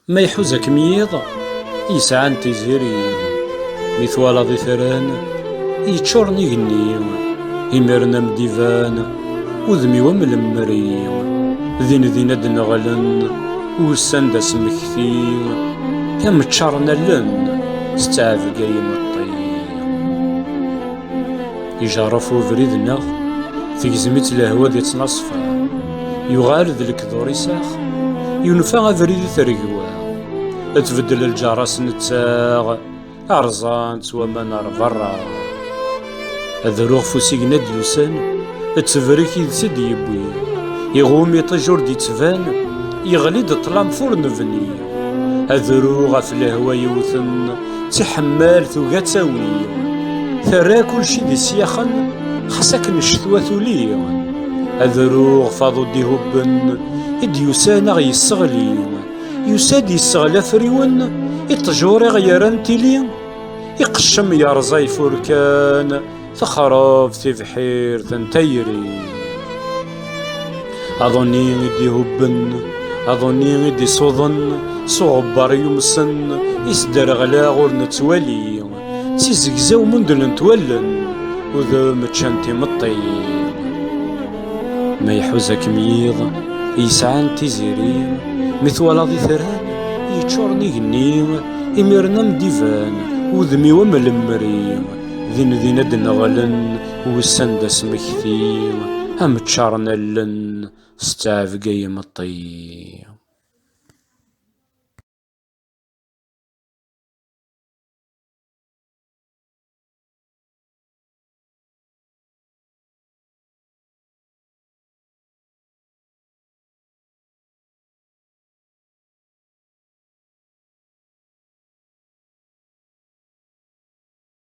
ما يحوزك ميض يسعان تيزيري مثوالا ضي ثران يتشورني غني إمرنا مديفان وذمي وملمري ذين أدنى غلن وسند سمكثي كم تشارنا لن ستعرف قايم الطيب يجرفو فريدنا تيزمت الهوا دي تنصفا يغارد الكذور يساخ ينفع فريد ثرقوا تبدل الجرس نتاغ أرزان وما نار برا أذروغ فوسيقنا ديوسان تفريك يدسد يبوي يغوم يطجور دي تفان يغليد طلام فور نفني أذروغ في الهوا يوثن تحمال ثوغا تاوي ثرا كل شي دي سياخن خساك نشتوى ثولي أذروغ فاضو دي هبن إديوسان غي الصغلي يساد يسغلا فريون يتجوري غيران تيلي يقشم يرزاي فوركان تخرف تفحير تنتيري أظني دي هبن أظني دي صوضن صغبر يمسن يسدر غلا غور نتوالي تيزقزاو مندل نتولن وذا متشانتي مطيب ما يحوزك ميض يسعان تيزيري مثوالا ضي ثران يتشورني غني إمرنا مديفان وذمي وملمري ذين أدنى غلن وسند سمكثي هم تشارنا لن ستعرف قايم الطيب.